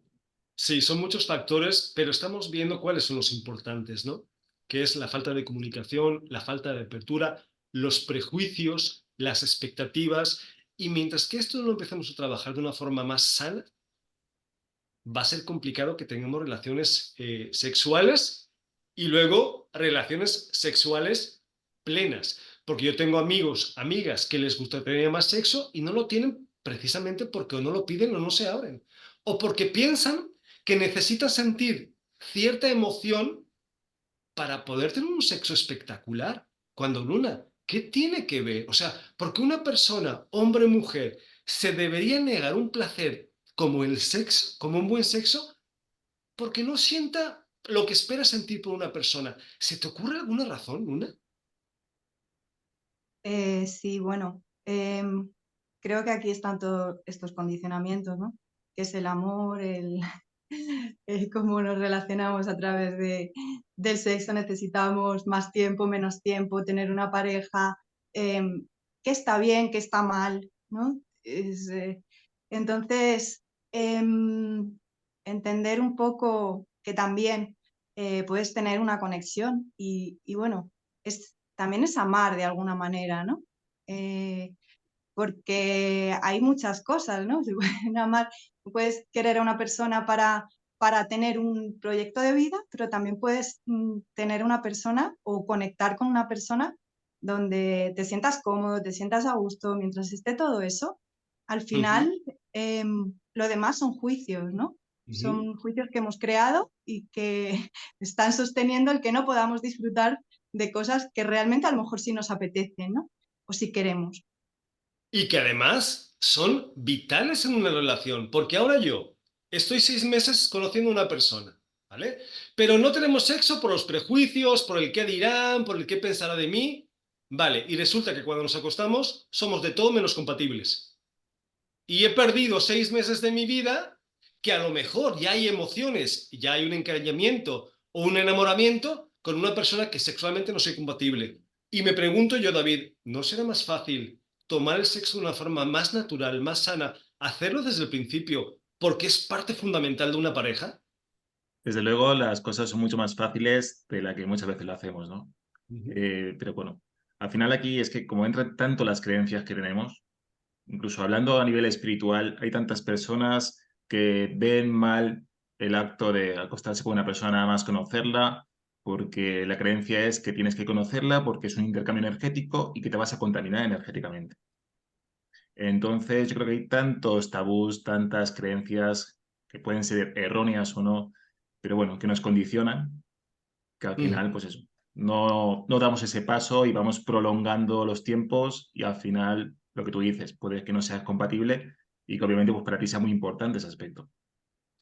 A: Sí, son muchos factores, pero estamos viendo cuáles son los importantes, ¿no? Que es la falta de comunicación, la falta de apertura, los prejuicios, las expectativas. Y mientras que esto no lo empezamos a trabajar de una forma más sana, va a ser complicado que tengamos relaciones sexuales y luego relaciones sexuales plenas. Porque yo tengo amigos, amigas que les gusta tener más sexo y no lo tienen precisamente porque o no lo piden o no se abren. O porque piensan que necesitan sentir cierta emoción para poder tener un sexo espectacular. Cuando Luna, ¿qué tiene que ver? O sea, porque una persona, hombre o mujer, se debería negar un placer como el sexo, como un buen sexo, porque no sienta lo que espera sentir por una persona. ¿Se te ocurre alguna razón, Luna?
D: Sí, bueno, creo que aquí están todos estos condicionamientos, ¿no? Que es el amor, cómo nos relacionamos a través del sexo, necesitamos más tiempo, menos tiempo, tener una pareja, qué está bien, qué está mal, ¿no? Entonces, entender un poco que también puedes tener una conexión y bueno, también es amar de alguna manera, ¿no? Porque hay muchas cosas, ¿no? Se pueden amar, puedes querer a una persona para tener un proyecto de vida, pero también puedes tener una persona o conectar con una persona donde te sientas cómodo, te sientas a gusto, mientras esté todo eso, al
A: Ujú,
D: final lo demás son juicios, ¿no?
A: ujú.
D: Son juicios que hemos creado y que están sosteniendo el que no podamos disfrutar de cosas que realmente a lo mejor sí nos apetecen, ¿no? O si queremos.
A: Y que además son vitales en una relación, porque ahora yo estoy 6 meses conociendo a una persona, ¿vale? Pero no tenemos sexo por los prejuicios, por el qué dirán, por el qué pensará de mí, ¿vale? Y resulta que cuando nos acostamos somos de todo menos compatibles. Y he perdido 6 meses de mi vida que a lo mejor ya hay emociones, ya hay un encariñamiento o un enamoramiento con una persona que sexualmente no soy compatible. Y me pregunto yo, David, ¿no será más fácil tomar el sexo de una forma más natural, más sana, hacerlo desde el principio, porque es parte fundamental de una pareja?
B: Desde luego las cosas son mucho más fáciles de la que muchas veces lo hacemos, ¿no?
A: Ujú.
B: Pero bueno, al final aquí es que como entran tanto las creencias que tenemos, incluso hablando a nivel espiritual, hay tantas personas que ven mal el acto de acostarse con una persona nada más conocerla, porque la creencia es que tienes que conocerla porque es un intercambio energético y que te vas a contaminar energéticamente. Entonces, yo creo que hay tantos tabús, tantas creencias que pueden ser erróneas o no, pero bueno, que nos condicionan, que al final, pues eso, no damos ese paso y vamos prolongando los tiempos y al final, lo que tú dices, puede que no seas compatible y que obviamente pues para ti sea muy importante ese aspecto.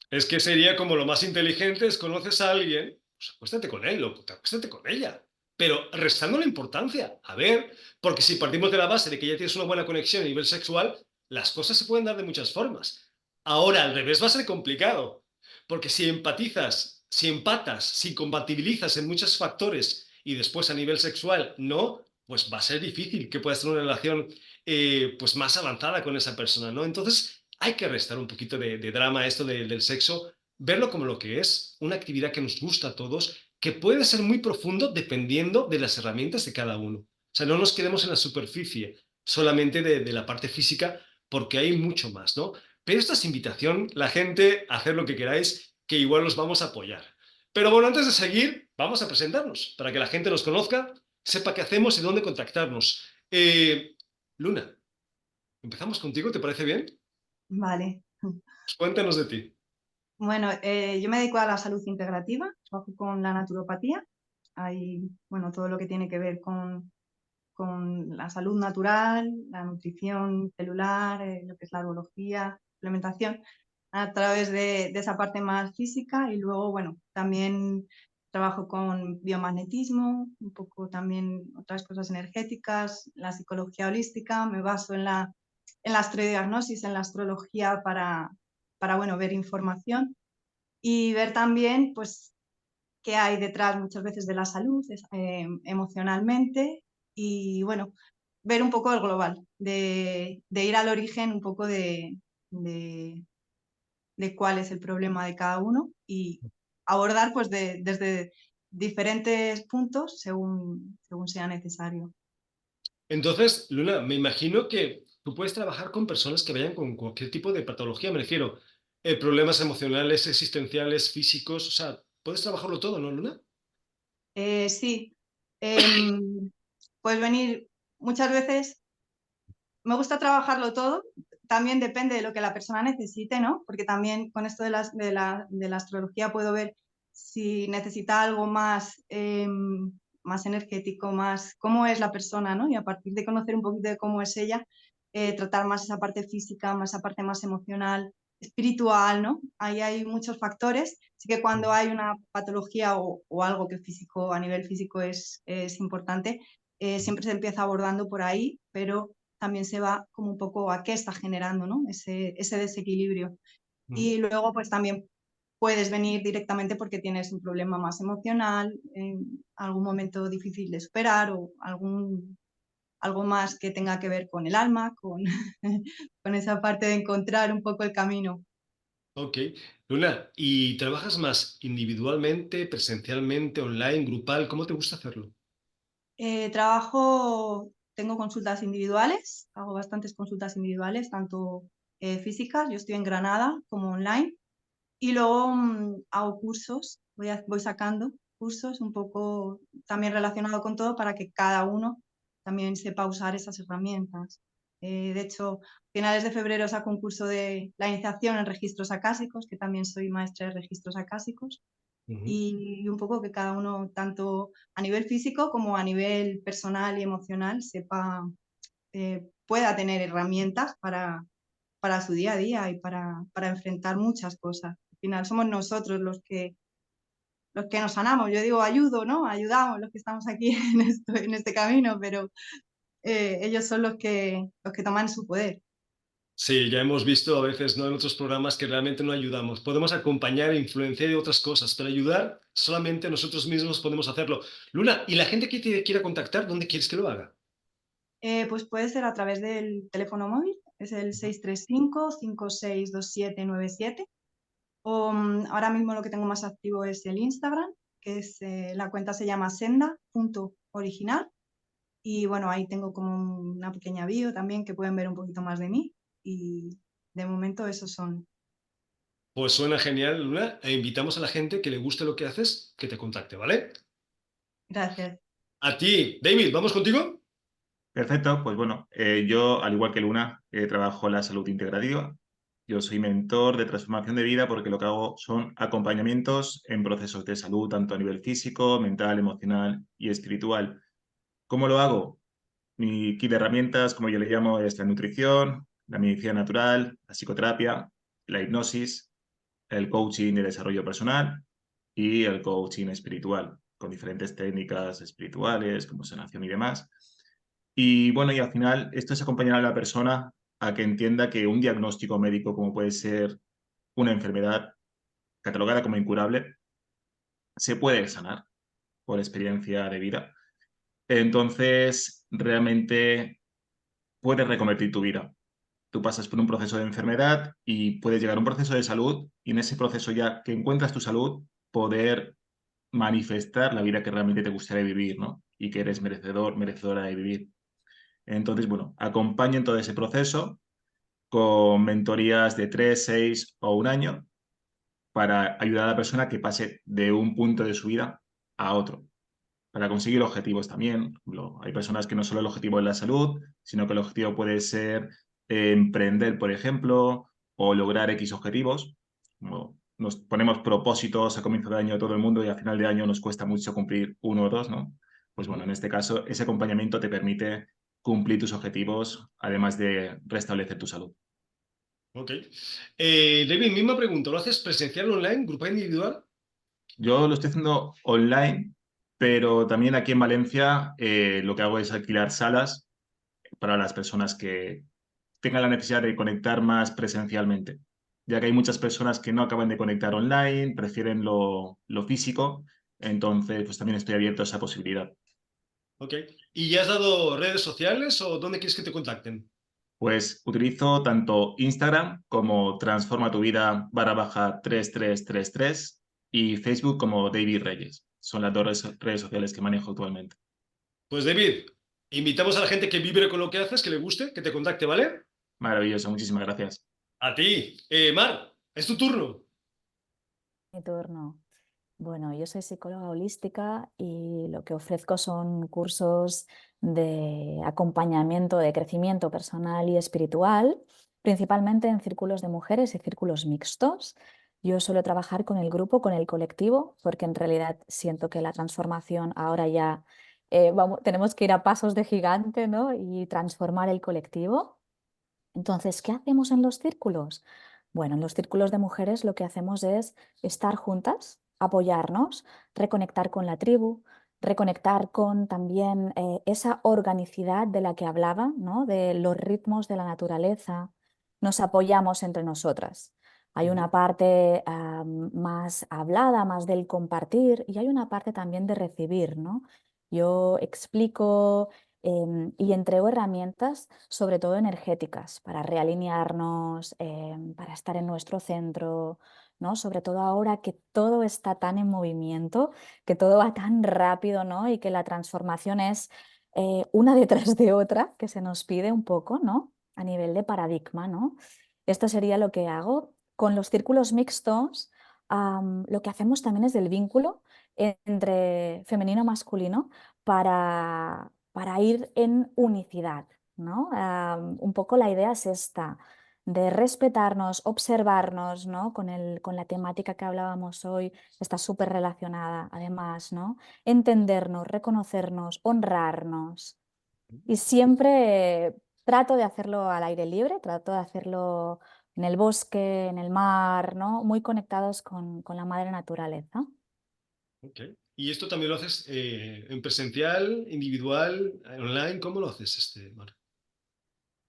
A: Es que sería como lo más inteligente es conoces a alguien, pues acuéstate con él o acuéstate con ella, pero restando la importancia. A ver, porque si partimos de la base de que ya tienes una buena conexión a nivel sexual, las cosas se pueden dar de muchas formas. Ahora, al revés va a ser complicado, porque si empatizas, si empatas, si compatibilizas en muchos factores y después a nivel sexual no, pues va a ser difícil que puedas tener una relación pues más avanzada con esa persona, ¿no? Entonces, hay que restar un poquito de drama a esto del sexo, verlo como lo que es, una actividad que nos gusta a todos, que puede ser muy profundo dependiendo de las herramientas de cada uno. O sea, no nos quedemos en la superficie solamente de la parte física, porque hay mucho más, ¿no? Pero esta es invitación, la gente, a hacer lo que queráis, que igual los vamos a apoyar. Pero bueno, antes de seguir, vamos a presentarnos, para que la gente nos conozca, sepa qué hacemos y dónde contactarnos. Luna, empezamos contigo, ¿te parece bien?
D: Vale.
A: Pues cuéntanos de ti.
D: Bueno, yo me dedico a la salud integrativa, trabajo con la naturopatía. Hay, bueno, todo lo que tiene que ver con la salud natural, la nutrición celular, lo que es la urología, suplementación, a través de esa parte más física. Y luego, bueno, también trabajo con biomagnetismo, un poco también otras cosas energéticas, la psicología holística. Me baso en la astrodiagnosis, en la astrología para bueno, ver información y ver también pues qué hay detrás muchas veces de la salud emocionalmente y bueno, ver un poco el global, de ir al origen un poco de, de cuál es el problema de cada uno y abordar pues desde diferentes puntos según sea necesario.
A: Entonces, Luna, me imagino que tú puedes trabajar con personas que vayan con cualquier tipo de patología, me refiero, problemas emocionales, existenciales, físicos, o sea, puedes trabajarlo todo, ¿no, Luna?
D: Sí, em, puedes venir muchas veces. Me gusta trabajarlo todo, también depende de lo que la persona necesite, ¿no? Porque también con esto de la astrología puedo ver si necesita algo más, más energético, más cómo es la persona, ¿no? Y a partir de conocer un poquito de cómo es ella, tratar más esa parte física, más esa parte más emocional, espiritual, ¿no? Ahí hay muchos factores. Así que cuando hay una patología o algo que físico, a nivel físico es importante, siempre se empieza abordando por ahí, pero también se va como un poco a qué está generando, ¿no? Ese desequilibrio. Y luego pues también puedes venir directamente porque tienes un problema más emocional, algún momento difícil de superar o algo más que tenga que ver con el alma, con esa parte de encontrar un poco el camino.
A: Ok. Luna, ¿y trabajas más individualmente, presencialmente, online, grupal? ¿Cómo te gusta hacerlo?
D: Tengo consultas individuales, hago bastantes consultas individuales, tanto físicas, yo estoy en Granada, como online. Y luego hago cursos, voy sacando cursos un poco también relacionado con todo para que cada uno también sepa usar esas herramientas. De hecho, a finales de febrero saco un curso de la iniciación en registros acásicos, que también soy maestra de registros acásicos, y un poco que cada uno, tanto a nivel físico como a nivel personal y emocional, pueda tener herramientas para su día a día y para enfrentar muchas cosas. Al final somos nosotros los que nos sanamos. Yo digo ayudo, ¿no? Ayudamos los que estamos aquí en este camino, pero ellos son los que toman su poder.
A: Sí, ya hemos visto a veces, ¿no? En otros programas que realmente no ayudamos. Podemos acompañar e influenciar de otras cosas, pero ayudar solamente nosotros mismos podemos hacerlo. Luna, ¿y la gente que te quiera contactar, dónde quieres que lo haga?
D: Pues puede ser a través del teléfono móvil, es el 635-562797. O ahora mismo lo que tengo más activo es el Instagram, que es la cuenta se llama senda.original. Y bueno, ahí tengo como una pequeña bio también que pueden ver un poquito más de mí. Y de momento esos son.
A: Pues suena genial, Luna, e invitamos a la gente que le guste lo que haces, que te contacte, ¿vale?
D: Gracias.
A: A ti, David, ¿vamos contigo?
B: Perfecto, pues bueno, yo al igual que Luna trabajo la salud integrativa Yo soy mentor de transformación de vida porque lo que hago son acompañamientos en procesos de salud, tanto a nivel físico, mental, emocional y espiritual. ¿Cómo lo hago? Mi kit de herramientas, como yo le llamo, es la nutrición, la medicina natural, la psicoterapia, la hipnosis, el coaching de desarrollo personal y el coaching espiritual, con diferentes técnicas espirituales, como sanación y demás. Y bueno, y al final esto es acompañar a la persona a que entienda que un diagnóstico médico, como puede ser una enfermedad catalogada como incurable, se puede sanar por experiencia de vida. Entonces, realmente puedes reconvertir tu vida. Tú pasas por un proceso de enfermedad y puedes llegar a un proceso de salud y en ese proceso ya que encuentras tu salud, poder manifestar la vida que realmente te gustaría vivir, ¿no? Y que eres merecedor, merecedora de vivir. Entonces, bueno, acompañen todo ese proceso con mentorías de 3, 6 o un año para ayudar a la persona que pase de un punto de su vida a otro, para conseguir objetivos también. Hay personas que no solo el objetivo es la salud, sino que el objetivo puede ser emprender, por ejemplo, o lograr X objetivos. Como nos ponemos propósitos a comienzo de año todo el mundo y a final de año nos cuesta mucho cumplir uno o dos, ¿no? Pues bueno, en este caso, ese acompañamiento te permite cumplir tus objetivos, además de restablecer tu salud.
A: Ok. David, misma pregunta. ¿Lo haces presencial, online, grupal, individual?
B: Yo lo estoy haciendo online, pero también aquí en Valencia lo que hago es alquilar salas para las personas que tengan la necesidad de conectar más presencialmente, ya que hay muchas personas que no acaban de conectar online, prefieren lo físico, entonces pues también estoy abierto a esa posibilidad.
A: Ok. ¿Y ya has dado redes sociales o dónde quieres que te contacten?
B: Pues utilizo tanto Instagram como Transforma tu vida _3333 y Facebook como David Reyes. Son las dos redes sociales que manejo actualmente.
A: Pues David, invitamos a la gente que vibre con lo que haces, que le guste, que te contacte, ¿vale?
B: Maravilloso, muchísimas gracias.
A: A ti. Mar, es tu turno.
C: Mi turno. Bueno, yo soy psicóloga holística y lo que ofrezco son cursos de acompañamiento, de crecimiento personal y espiritual, principalmente en círculos de mujeres y círculos mixtos. Yo suelo trabajar con el grupo, con el colectivo, porque en realidad siento que la transformación ahora ya tenemos que ir a pasos de gigante, ¿no? Y transformar el colectivo. Entonces, ¿qué hacemos en los círculos? Bueno, en los círculos de mujeres lo que hacemos es estar juntas, apoyarnos, reconectar con la tribu, reconectar con también esa organicidad de la que hablaba, ¿no? De los ritmos de la naturaleza. Nos apoyamos entre nosotras. Hay una parte más hablada, más del compartir, y hay una parte también de recibir, ¿no? Yo explico y entrego herramientas, sobre todo energéticas, para realinearnos, para estar en nuestro centro, ¿no? Sobre todo ahora que todo está tan en movimiento, que todo va tan rápido, ¿no? Y que la transformación es una detrás de otra, que se nos pide un poco, ¿no? A nivel de paradigma, ¿no? Esto sería lo que hago. Con los círculos mixtos, lo que hacemos también es el vínculo entre femenino y masculino para ir en unicidad, ¿no? Un poco la idea es esta, de respetarnos, observarnos, ¿no? Con la temática que hablábamos hoy, está súper relacionada, además, ¿no? Entendernos, reconocernos, honrarnos. Y siempre trato de hacerlo al aire libre, trato de hacerlo en el bosque, en el mar, ¿no? Muy conectados con la madre naturaleza.
A: Ok. ¿Y esto también lo haces en presencial, individual, online? ¿Cómo lo haces, Mar?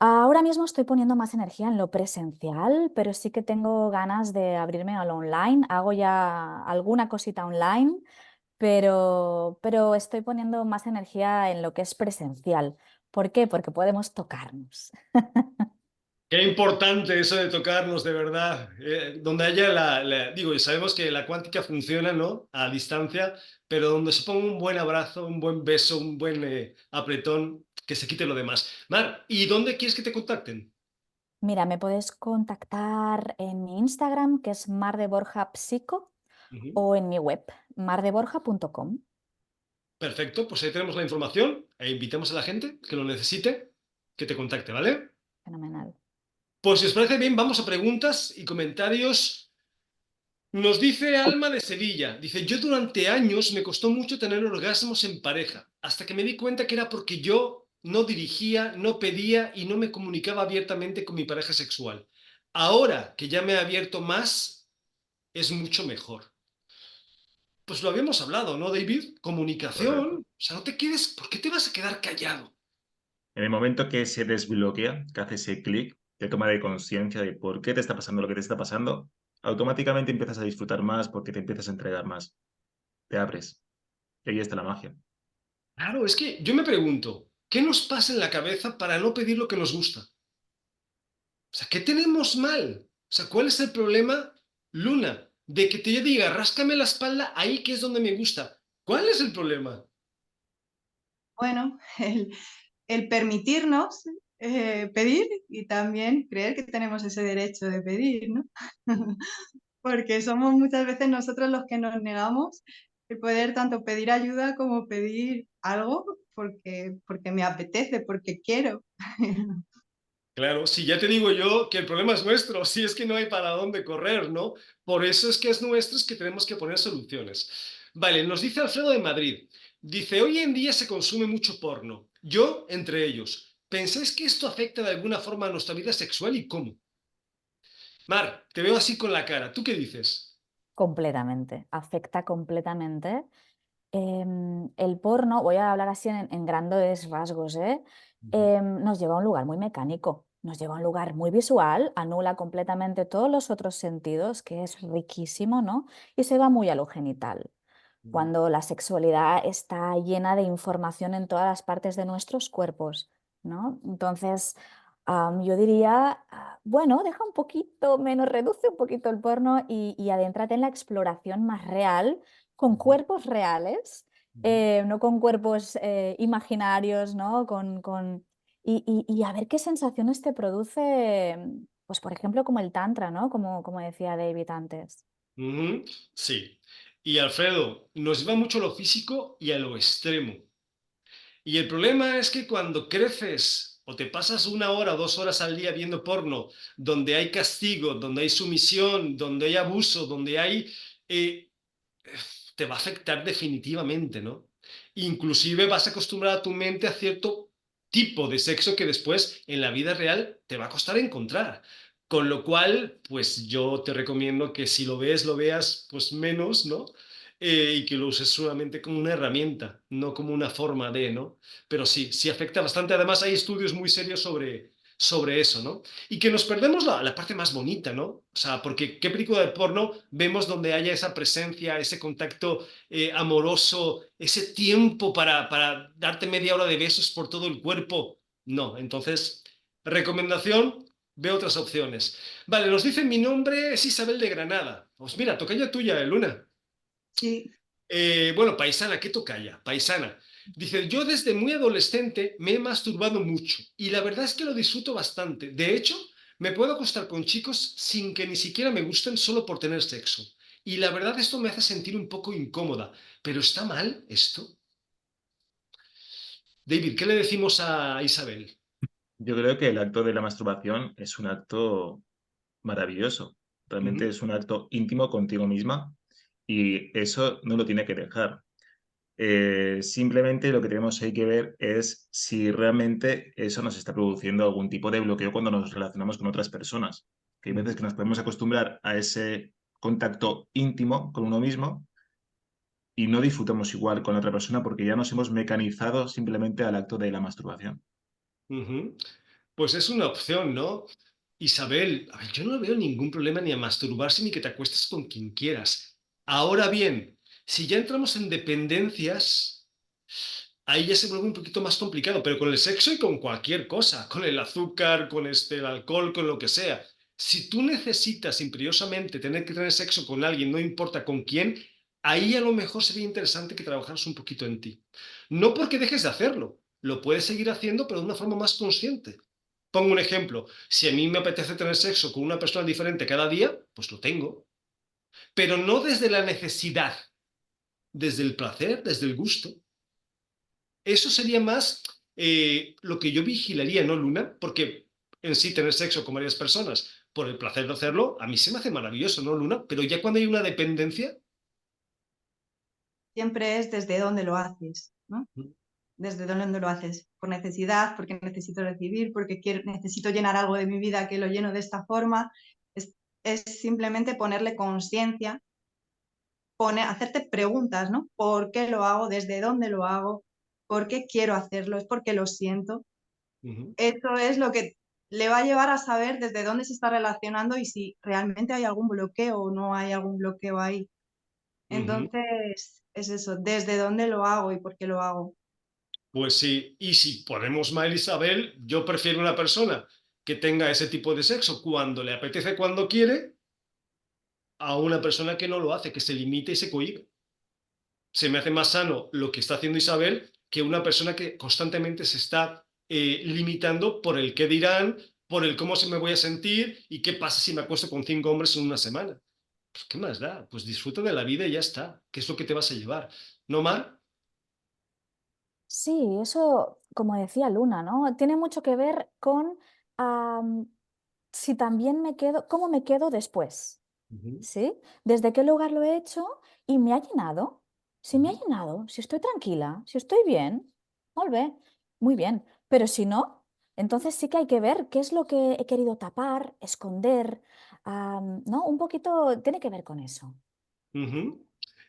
C: Ahora mismo estoy poniendo más energía en lo presencial, pero sí que tengo ganas de abrirme a lo online. Hago ya alguna cosita online, pero estoy poniendo más energía en lo que es presencial. ¿Por qué? Porque podemos tocarnos.
A: Qué importante eso de tocarnos, de verdad. Donde haya digo, y sabemos que la cuántica funciona, ¿no? A distancia, pero donde se ponga un buen abrazo, un buen beso, un buen apretón, que se quite lo demás. Mar, ¿y dónde quieres que te contacten?
C: Mira, me puedes contactar en mi Instagram, que es Mar de Borja Psico,
A: Ujú.
C: o en mi web, mardeborja.com.
A: Perfecto, pues ahí tenemos la información e invitamos a la gente que lo necesite, que te contacte, ¿vale?
C: Fenomenal.
A: Pues si os parece bien, vamos a preguntas y comentarios. Nos dice Alma de Sevilla, dice, yo durante años me costó mucho tener orgasmos en pareja, hasta que me di cuenta que era porque yo no dirigía, no pedía y no me comunicaba abiertamente con mi pareja sexual. Ahora que ya me he abierto más, es mucho mejor. Pues lo habíamos hablado, ¿no, David? Comunicación.
B: Correcto.
A: O sea, no te quedes, ¿por qué te vas a quedar callado?
B: En el momento que se desbloquea, que hace ese clic, de toma de conciencia de por qué te está pasando lo que te está pasando, automáticamente empiezas a disfrutar más porque te empiezas a entregar más. Te abres. Y ahí está la magia.
A: Claro, es que yo me pregunto, ¿qué nos pasa en la cabeza para no pedir lo que nos gusta? O sea, ¿qué tenemos mal? O sea, ¿cuál es el problema, Luna? De que te diga, ráscame la espalda ahí que es donde me gusta. ¿Cuál es el problema?
D: Bueno, el permitirnos pedir y también creer que tenemos ese derecho de pedir, ¿no? Porque somos muchas veces nosotros los que nos negamos el poder tanto pedir ayuda como pedir algo porque me apetece, porque quiero.
A: Claro, si ya te digo yo que el problema es nuestro, si es que no hay para dónde correr, ¿no? Por eso es que es nuestro, es que tenemos que poner soluciones. Vale, nos dice Alfredo de Madrid. Dice, hoy en día se consume mucho porno. Yo, entre ellos. ¿Pensáis que esto afecta de alguna forma a nuestra vida sexual y cómo? Mar, te veo así con la cara. ¿Tú qué dices?
C: Completamente, afecta completamente. El porno, voy a hablar así en grandes rasgos, ¿eh?
A: Ujú.
C: Nos lleva a un lugar muy mecánico, nos lleva a un lugar muy visual, anula completamente todos los otros sentidos, que es riquísimo, ¿no? Y se va muy a lo genital.
A: Ujú.
C: Cuando la sexualidad está llena de información en todas las partes de nuestros cuerpos, ¿no? Entonces, yo diría, bueno, deja un poquito menos, reduce un poquito el porno y adéntrate en la exploración más real, con
A: Ujú.
C: cuerpos reales,
A: Ujú.
C: no con cuerpos imaginarios, ¿no? Y a ver qué sensaciones te produce, pues por ejemplo, como el tantra, ¿no? Como decía David antes.
A: Ujú. Sí. Y Alfredo, nos lleva mucho a lo físico y a lo extremo. Y el problema es que cuando creces o te pasas 1 hora o 2 horas al día viendo porno, donde hay castigo, donde hay sumisión, donde hay abuso, donde hay... eh, te va a afectar definitivamente, ¿no? Inclusive vas a acostumbrar a tu mente a cierto tipo de sexo que después en la vida real te va a costar encontrar. Con lo cual, pues yo te recomiendo que si lo ves, lo veas pues menos, ¿no? Y que lo uses solamente como una herramienta, no como una forma de, ¿no? Pero sí, sí afecta bastante. Además, hay estudios muy serios sobre eso, ¿no? Y que nos perdemos la parte más bonita, ¿no? O sea, porque ¿qué película de porno vemos donde haya esa presencia, ese contacto amoroso, ese tiempo para darte media hora de besos por todo el cuerpo? No, entonces, recomendación, ve otras opciones. Vale, nos dicen mi nombre es Isabel de Granada. Pues mira, tocaya tuya, Luna.
D: Sí,
A: Bueno, paisana, ¿qué tocaya? Paisana. Dice, yo desde muy adolescente me he masturbado mucho y la verdad es que lo disfruto bastante. De hecho, me puedo acostar con chicos sin que ni siquiera me gusten solo por tener sexo. Y la verdad esto me hace sentir un poco incómoda. ¿Pero está mal esto? David, ¿qué le decimos a Isabel?
B: Yo creo que el acto de la masturbación es un acto maravilloso. Realmente
A: Ujú.
B: es un acto íntimo contigo misma y eso no lo tiene que dejar. Simplemente lo que tenemos hay que ver es si realmente eso nos está produciendo algún tipo de bloqueo cuando nos relacionamos con otras personas. Que hay veces
A: Ujú.
B: que nos podemos acostumbrar a ese contacto íntimo con uno mismo y no disfrutamos igual con la otra persona porque ya nos hemos mecanizado simplemente al acto de la masturbación.
A: Ujú. Pues es una opción, ¿no? Isabel, a ver, yo no veo ningún problema ni a masturbarse ni que te acuestes con quien quieras. Ahora bien, si ya entramos en dependencias, ahí ya se vuelve un poquito más complicado, pero con el sexo y con cualquier cosa, con el azúcar, con el alcohol, con lo que sea. Si tú necesitas imperiosamente tener que tener sexo con alguien, no importa con quién, ahí a lo mejor sería interesante que trabajaras un poquito en ti. No porque dejes de hacerlo, lo puedes seguir haciendo, pero de una forma más consciente. Pongo un ejemplo, si a mí me apetece tener sexo con una persona diferente cada día, pues lo tengo, pero no desde la necesidad, desde el placer, desde el gusto. Eso sería más lo que yo vigilaría, ¿no, Luna? Porque en sí tener sexo con varias personas por el placer de hacerlo, a mí se me hace maravilloso, ¿no, Luna? Pero ya cuando hay una dependencia...
D: Siempre es desde dónde lo haces, ¿no?
A: Mm.
D: Desde dónde lo haces, por necesidad, porque necesito recibir, porque necesito llenar algo de mi vida que lo lleno de esta forma. Es simplemente ponerle conciencia, hacerte preguntas, ¿no? ¿Por qué lo hago? ¿Desde dónde lo hago? ¿Por qué quiero hacerlo? ¿Es porque lo siento?
A: Ujú,
D: Eso es lo que le va a llevar a saber desde dónde se está relacionando y si realmente hay algún bloqueo o no hay algún bloqueo ahí.
A: ujú.
D: Entonces, es eso, desde dónde lo hago y por qué lo hago.
A: Pues sí, y si ponemos mal, Isabel, yo prefiero una persona que tenga ese tipo de sexo cuando le apetece, cuando quiere, a una persona que no lo hace, que se limite y se cohíbe. Se me hace más sano lo que está haciendo Isabel que una persona que constantemente se está limitando por el qué dirán, por el cómo se me voy a sentir y qué pasa si me acuesto con 5 hombres en una semana. Pues, ¿qué más da? Pues disfruta de la vida y ya está. ¿Qué es lo que te vas a llevar? ¿No, Mar?
C: Sí, eso, como decía Luna, ¿no? Tiene mucho que ver con am, si también me quedo, cómo me quedo después,
A: Ujú,
C: ¿sí? ¿Desde qué lugar lo he hecho y me ha llenado? Si me ha
A: ujú,
C: llenado, si estoy tranquila, si estoy bien, muy bien. Pero si no, entonces sí que hay que ver qué es lo que he querido tapar, esconder, ¿no? Un poquito tiene que ver con eso.
A: ujú.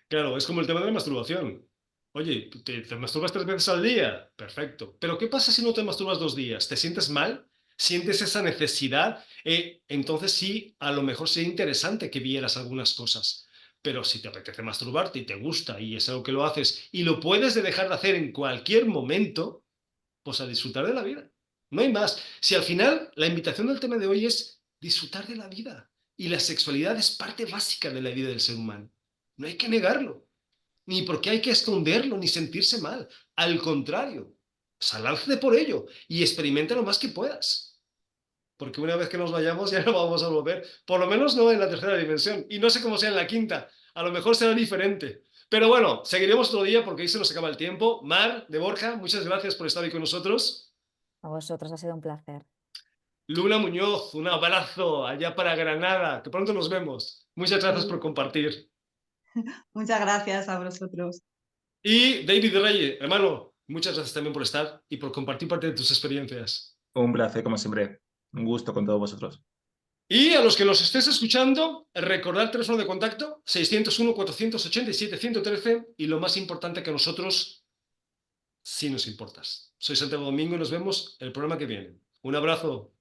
A: Claro, es como el tema de la masturbación. Oye, ¿te masturbas 3 veces al día? Perfecto. Pero ¿qué pasa si no te masturbas 2 días? ¿Te sientes mal? ¿Sientes esa necesidad? Entonces sí, a lo mejor sería interesante que vieras algunas cosas. Pero si te apetece masturbarte y te gusta y es algo que lo haces y lo puedes dejar de hacer en cualquier momento, pues a disfrutar de la vida. No hay más. Si al final la invitación del tema de hoy es disfrutar de la vida y la sexualidad es parte básica de la vida del ser humano. No hay que negarlo, ni porque hay que esconderlo, ni sentirse mal. Al contrario, lánzate por ello y experimenta lo más que puedas. Porque una vez que nos vayamos ya no vamos a volver. Por lo menos no en la tercera dimensión. Y no sé cómo sea en la quinta. A lo mejor será diferente. Pero bueno, seguiremos otro día porque ahí se nos acaba el tiempo. Mar, de Borja, muchas gracias por estar ahí con nosotros.
C: A vosotros ha sido un placer.
A: Luna Muñoz, un abrazo allá para Granada. Que pronto nos vemos. Muchas gracias por
D: Sí,
A: compartir.
D: muchas gracias a vosotros.
A: Y David Reyes, hermano, muchas gracias también por estar y por compartir parte de tus experiencias.
B: Un placer, como siempre. Un gusto con todos vosotros.
A: Y a los que nos estés escuchando, recordad el teléfono de contacto 601-487-113 y lo más importante que a nosotros sí nos importas. Soy Santiago Domingo y nos vemos el programa que viene. Un abrazo.